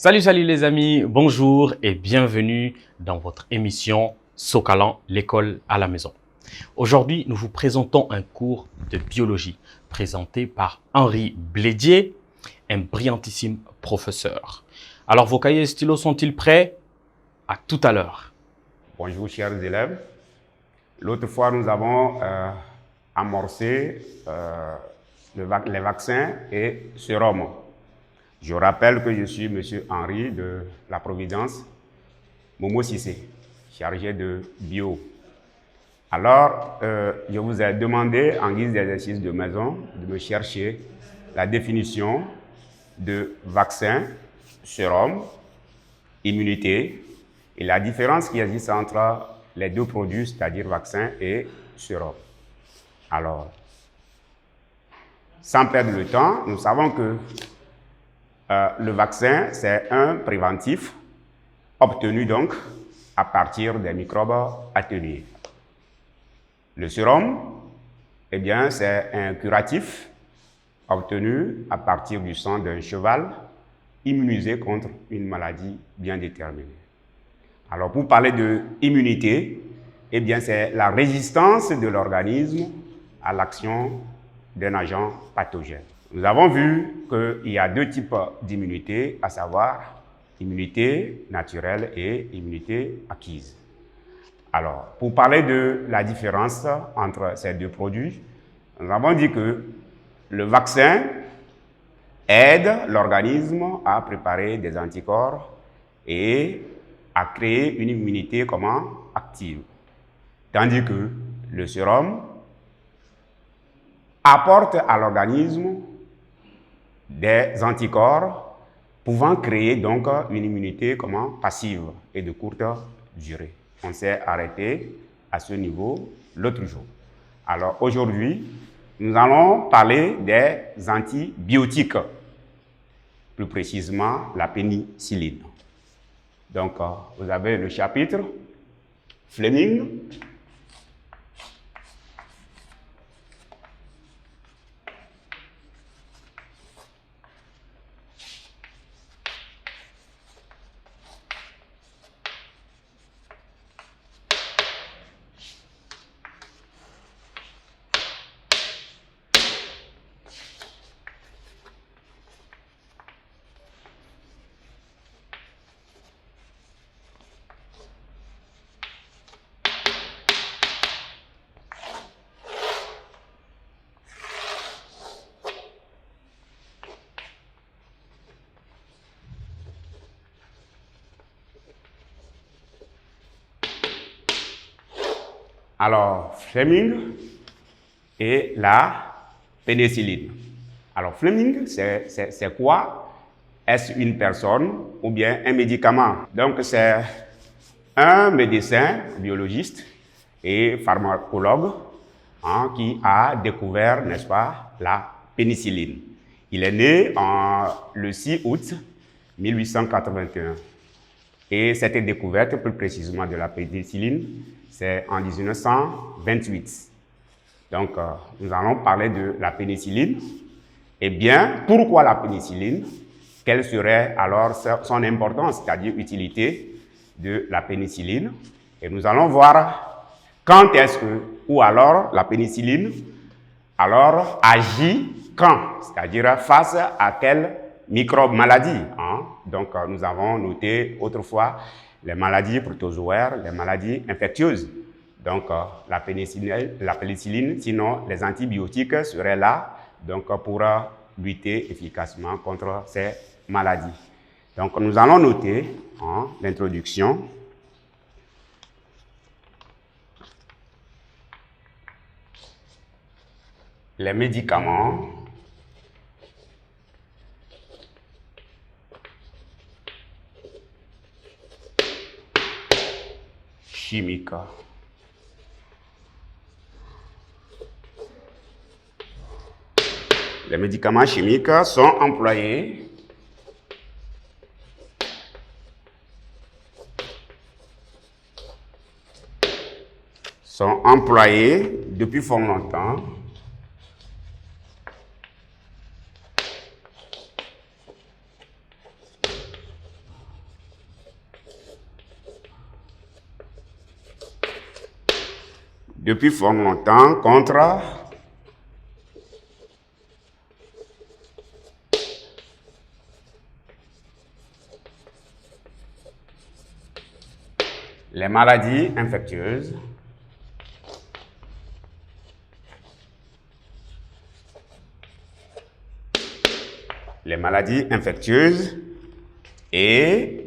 Salut les amis, bonjour et bienvenue dans votre émission Socalan, l'école à la maison. Aujourd'hui, nous vous présentons un cours de biologie présenté par Henri Blédier, un brillantissime professeur. Alors, vos cahiers et stylos sont-ils prêts? À tout à l'heure. Bonjour chers élèves. L'autre fois, nous avons amorcé les vaccins et sérums. Je rappelle que je suis M. Henri de la Providence, Momo Sissé, chargé de bio. Alors, je vous ai demandé en guise d'exercice de maison de me chercher la définition de vaccin, sérum, immunité et la différence qui existe entre les deux produits, c'est-à-dire vaccin et sérum. Alors, sans perdre le temps, nous savons que le vaccin, c'est un préventif obtenu donc à partir des microbes atténués. Le sérum, eh bien, c'est un curatif obtenu à partir du sang d'un cheval immunisé contre une maladie bien déterminée. Alors, pour parler de immunité, eh bien, c'est la résistance de l'organisme à l'action d'un agent pathogène. Nous avons vu qu'il y a deux types d'immunité, à savoir immunité naturelle et immunité acquise. Alors, pour parler de la différence entre ces deux produits, nous avons dit que le vaccin aide l'organisme à préparer des anticorps et à créer une immunité active. Tandis que le sérum apporte à l'organisme des anticorps pouvant créer donc une immunité passive et de courte durée. On s'est arrêté à ce niveau l'autre jour. Alors aujourd'hui, nous allons parler des antibiotiques, plus précisément la pénicilline. Donc, vous avez le chapitre Fleming. Alors, Fleming et la pénicilline. Alors, Fleming, c'est quoi? Est-ce une personne ou bien un médicament? Donc, c'est un médecin biologiste et pharmacologue qui a découvert, n'est-ce pas, la pénicilline. Il est né le 6 août 1881. Et cette découverte, plus précisément de la pénicilline, c'est en 1928. Donc, nous allons parler de la pénicilline. Eh bien, pourquoi la pénicilline? Quelle serait alors son importance, c'est-à-dire l'utilité de la pénicilline? Et nous allons voir quand est-ce que, ou alors la pénicilline, alors agit quand, c'est-à-dire face à quelle microbe maladie. Donc, nous avons noté autrefois les maladies protozoaires, les maladies infectieuses. Donc, la pénicilline, sinon les antibiotiques seraient là donc, pour lutter efficacement contre ces maladies. Donc, nous allons noter l'introduction. Les médicaments chimiques. Les médicaments chimiques sont employés depuis fort longtemps depuis fort longtemps contre les maladies infectieuses et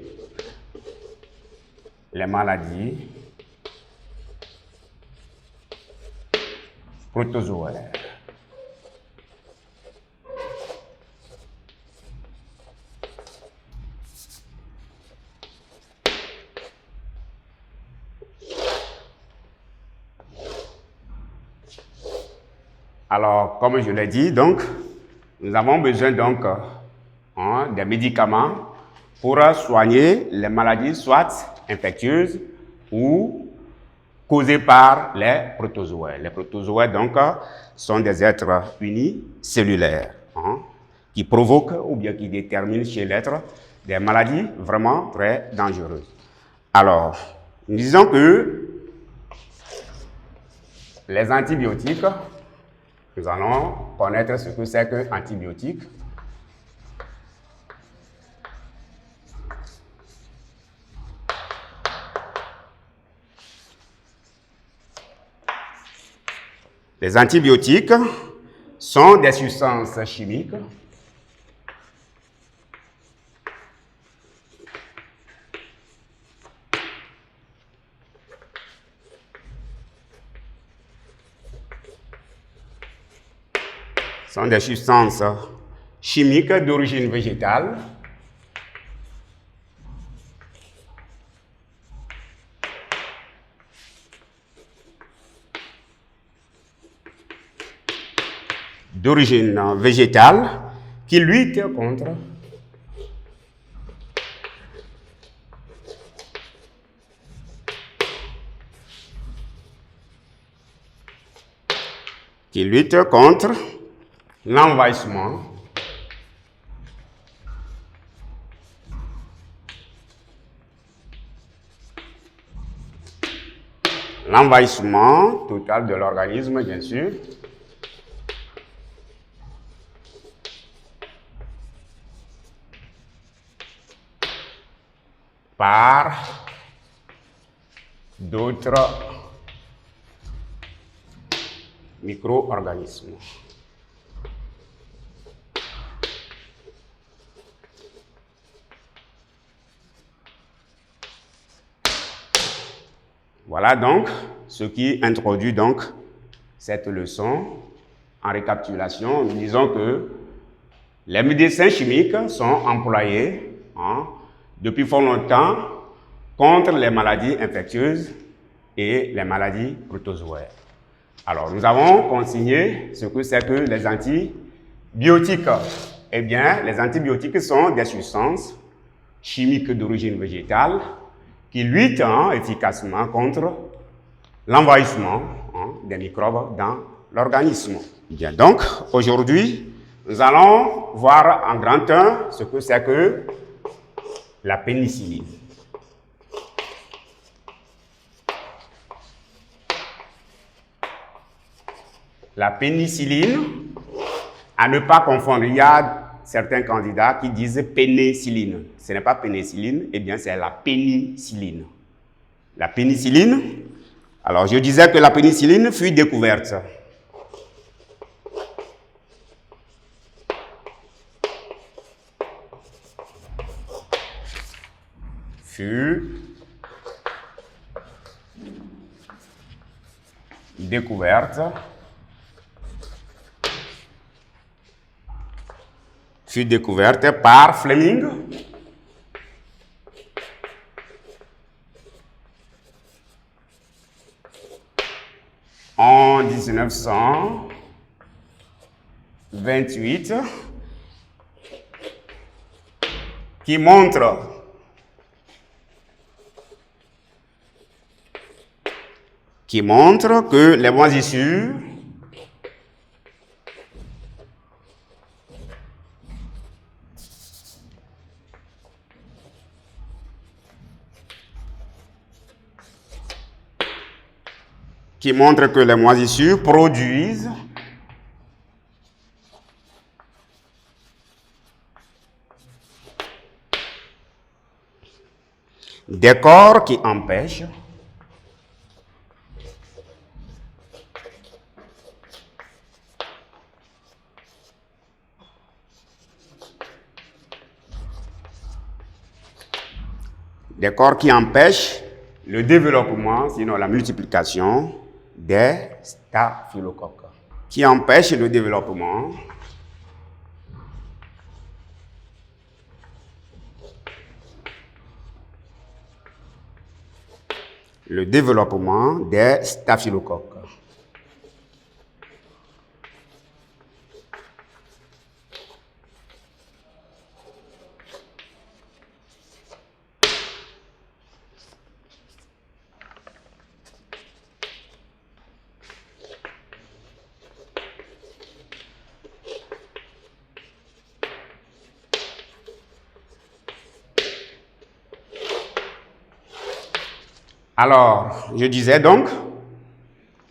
les maladies protozoaires. Alors, comme je l'ai dit, donc, nous avons besoin donc des médicaments pour soigner les maladies soit infectieuses ou causées par les protozoaires. Les protozoaires, donc, sont des êtres unicellulaires qui provoquent ou bien qui déterminent chez l'être des maladies vraiment très dangereuses. Alors, nous disons que les antibiotiques, nous allons connaître ce que c'est qu'un antibiotique. Les antibiotiques sont des substances chimiques d'origine végétale qui luttent contre l'envahissement total de l'organisme, bien sûr, par d'autres micro-organismes. Voilà donc ce qui introduit donc cette leçon. En récapitulation, nous disons que les médecins chimiques sont employés depuis fort longtemps contre les maladies infectieuses et les maladies protozoaires. Alors, nous avons consigné ce que c'est que les antibiotiques. Eh bien, les antibiotiques sont des substances chimiques d'origine végétale qui luttent efficacement contre l'envahissement des microbes dans l'organisme. Bien, donc, aujourd'hui, nous allons voir en grand 1 ce que c'est que la pénicilline. La pénicilline, à ne pas confondre, il y a certains candidats qui disent pénicilline. Ce n'est pas pénicilline, eh bien c'est la pénicilline. La pénicilline, alors je disais que la pénicilline fut découverte par Fleming en 1928, qui montre que les moisissures qui montre que les moisissures produisent des corps qui empêchent le développement, sinon la multiplication des staphylocoques. Qui empêchent le développement des staphylocoques. Alors, je disais donc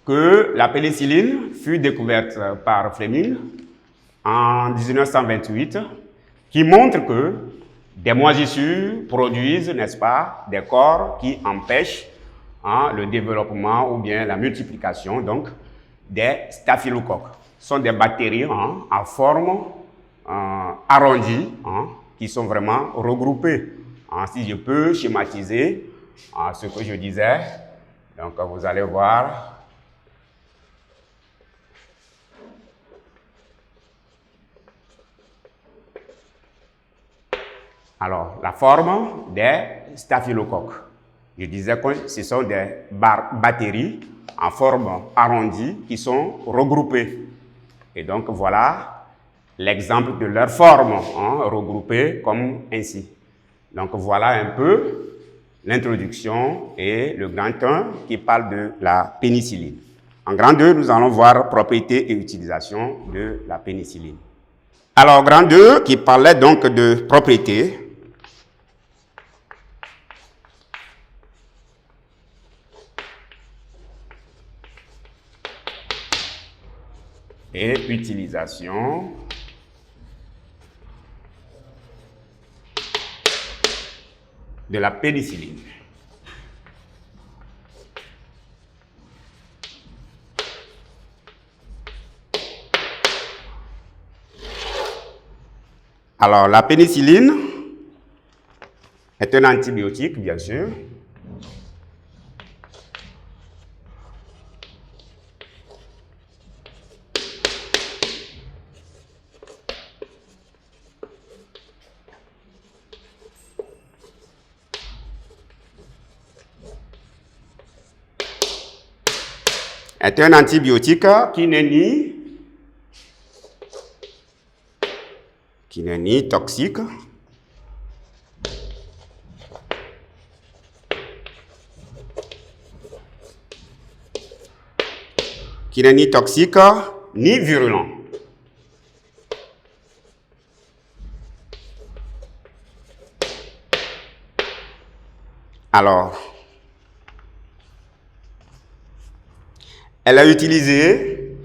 que la pénicilline fut découverte par Fleming en 1928, qui montre que des moisissures produisent, n'est-ce pas, des corps qui empêchent le développement ou bien la multiplication donc, des staphylocoques. Ce sont des bactéries en forme arrondie qui sont vraiment regroupées. Si je peux schématiser ce que je disais, donc vous allez voir. Alors, la forme des staphylocoques. Je disais que ce sont des bactéries en forme arrondie qui sont regroupées. Et donc, voilà l'exemple de leur forme, regroupée comme ainsi. Donc, voilà un peu l'introduction et le grand 1 qui parle de la pénicilline. En grand 2, nous allons voir propriétés et utilisation de la pénicilline. Alors, grand 2 qui parlait donc de propriétés. Et utilisation de la pénicilline. Alors, la pénicilline est un antibiotique, bien sûr. Est un antibiotique qui n'est ni toxique, ni virulent. Alors, elle est utilisée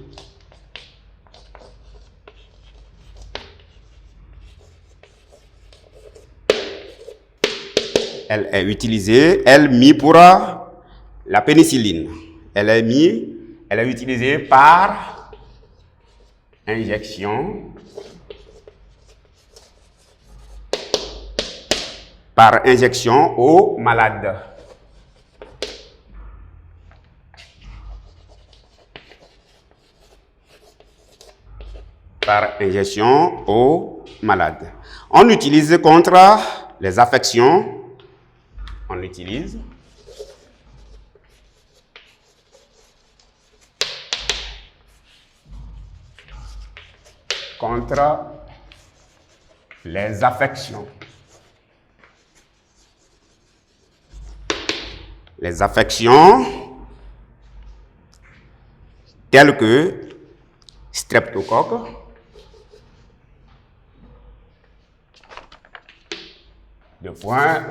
elle mise pour la pénicilline. Elle est utilisée par injection, aux malades. On utilise contre les affections. On l'utilise contre les affections. Les affections telles que streptocoque,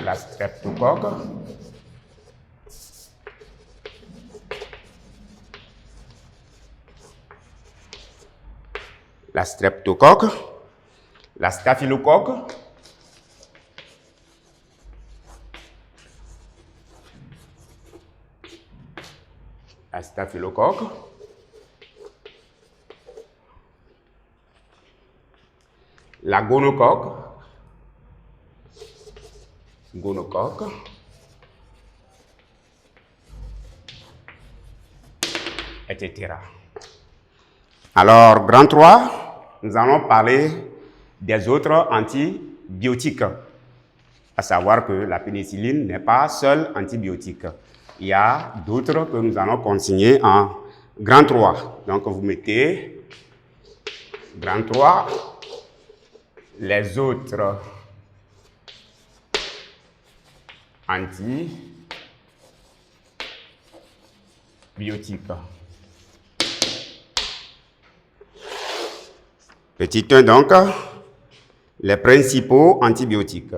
la streptocoque, la streptocoque, la staphylocoque, la gonocoque, etc. Alors, grand 3, nous allons parler des autres antibiotiques. À savoir que la pénicilline n'est pas seul antibiotique. Il y a d'autres que nous allons consigner en grand 3. Donc, vous mettez grand 3, les autres antibiotiques. Petit 1, donc, les principaux antibiotiques.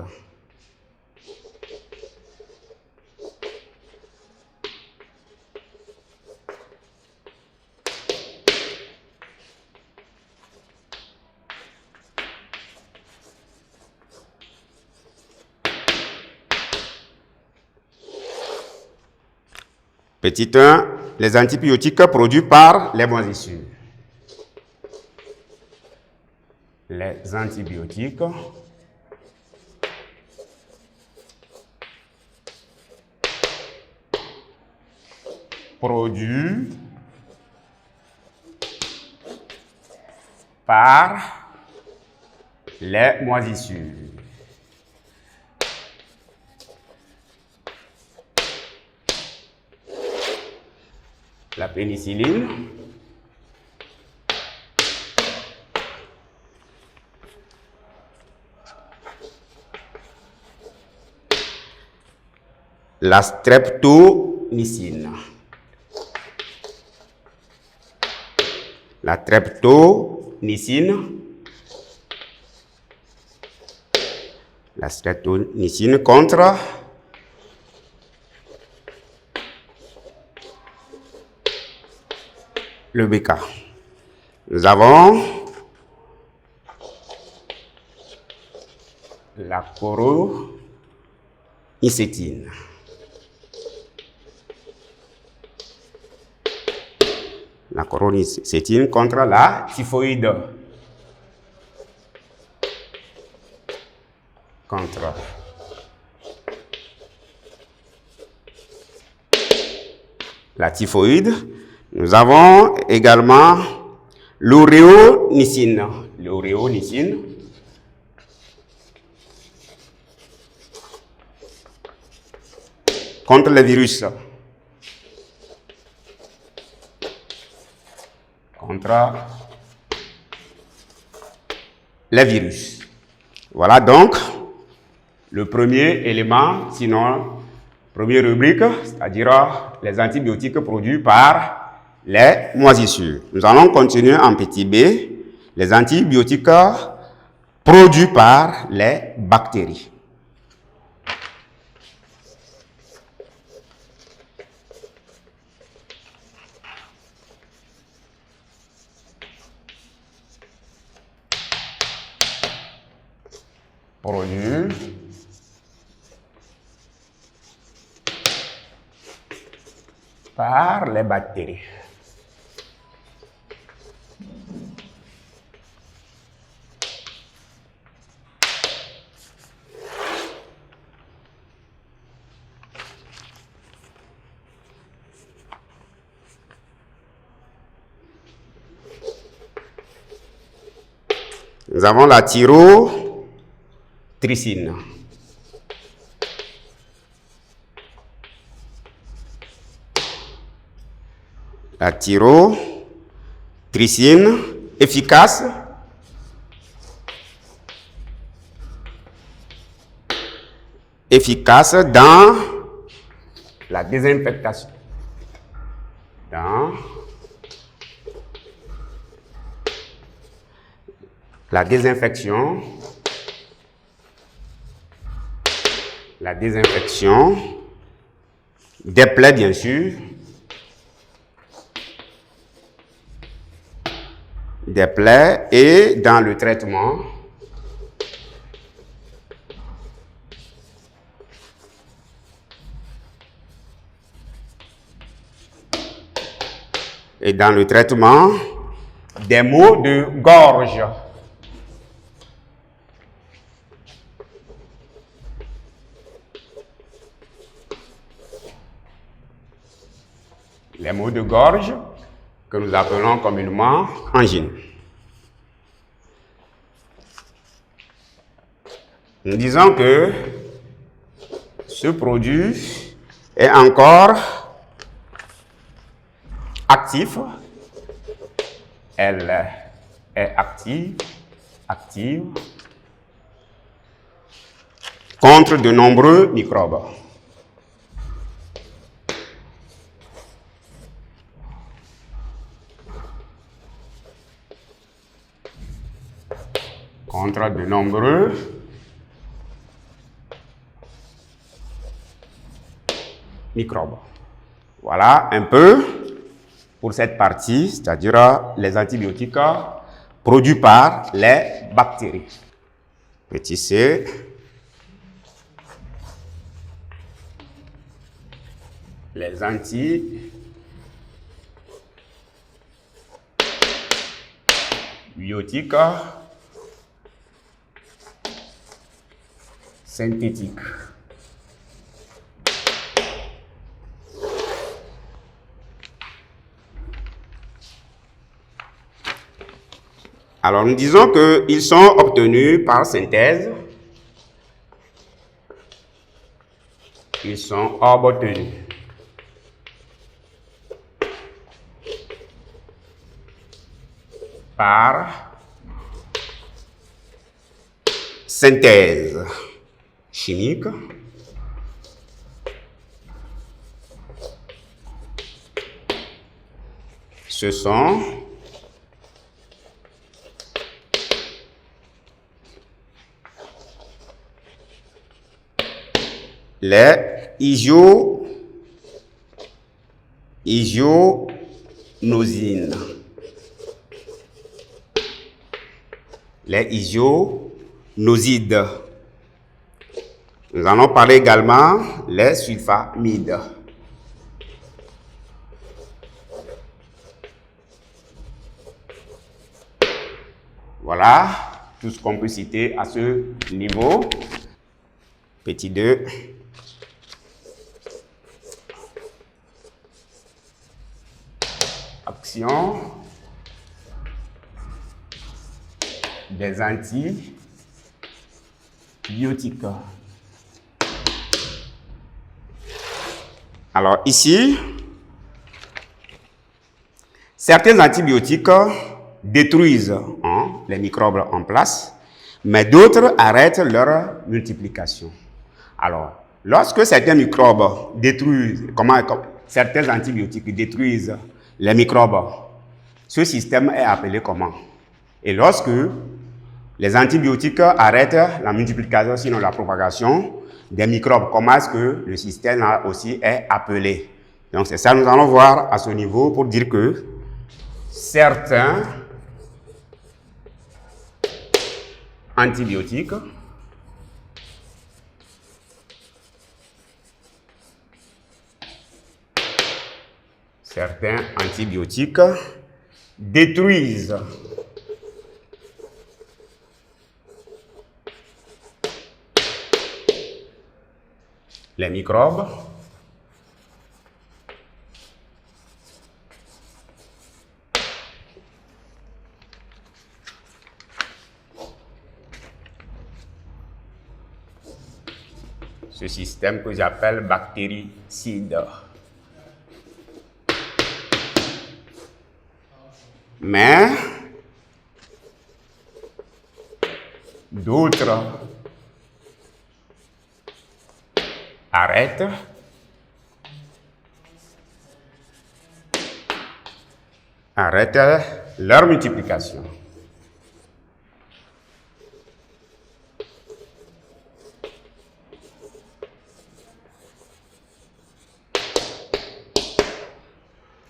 Petit 1, les antibiotiques produits par les moisissures. Les antibiotiques produits par les moisissures. La pénicilline, la streptomycine, la streptomycine contre le BK. Nous avons la chloromycétine. La chloromycétine contre la typhoïde. Contre la typhoïde. Nous avons également l'auréonicine. L'auréonicine contre les virus. Contre les virus. Voilà donc le premier élément, sinon première rubrique, c'est-à-dire les antibiotiques produits par les moisissures. Nous allons continuer en petit b, les antibiotiques produits par les bactéries. Produits par les bactéries. Nous avons la tyrotricine. La tyrotricine efficace dans la désinfectation. Dans la désinfection des plaies, bien sûr, des plaies et dans le traitement, des maux de gorge. Les maux de gorge que nous appelons communément angine. Nous disons que ce produit est encore actif. Elle est active contre de nombreux microbes. Contre de nombreux microbes. Voilà un peu pour cette partie, c'est-à-dire les antibiotiques produits par les bactéries. Petit c. Les antibiotiques synthétiques. Alors, nous disons qu'ils sont obtenus par synthèse. Ils sont obtenus par synthèse chimique. Ce sont les isonosines. Les isonosides. Nous allons parler également les sulfamides. Voilà tout ce qu'on peut citer à ce niveau. Petit 2. Action des antibiotiques. Alors ici, certains antibiotiques détruisent les microbes en place, mais d'autres arrêtent leur multiplication. Alors, lorsque certains microbes détruisent, certains antibiotiques détruisent les microbes, ce système est appelé comment? Et lorsque les antibiotiques arrêtent la multiplication, sinon la propagation des microbes, comment est-ce que le système là aussi est appelé? Donc c'est ça que nous allons voir à ce niveau pour dire que certains antibiotiques détruisent les microbes ce système que j'appelle bactéricide. Mais d'autres arrêtent leur multiplication.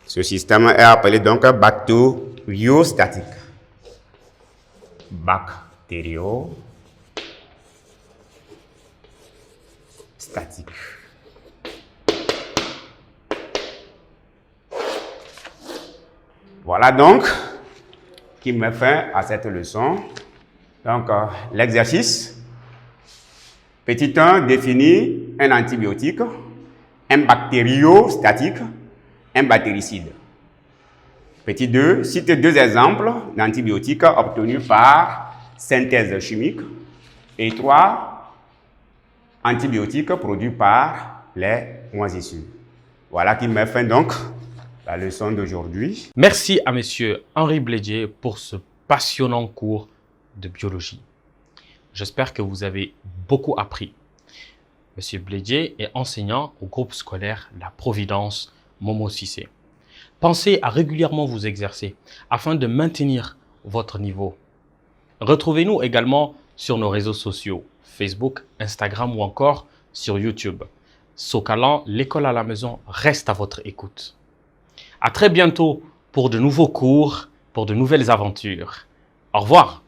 Ce système est appelé donc bactériostatique. bactériostatique. Voilà donc qui met fin à cette leçon. Donc, l'exercice. Petit 1 définit un antibiotique, un bactériostatique, un bactéricide. Petit 2 cite 2 exemples d'antibiotiques obtenus par synthèse chimique. Et 3 antibiotiques produits par les moisissures. Voilà qui met fin donc la leçon d'aujourd'hui. Merci à monsieur Henri Blédier pour ce passionnant cours de biologie. J'espère que vous avez beaucoup appris. Monsieur Blédier est enseignant au groupe scolaire La Providence Momo Cissé. Pensez à régulièrement vous exercer afin de maintenir votre niveau. Retrouvez-nous également sur nos réseaux sociaux, Facebook, Instagram ou encore sur YouTube. Socalan, l'école à la maison reste à votre écoute. À très bientôt pour de nouveaux cours, pour de nouvelles aventures. Au revoir.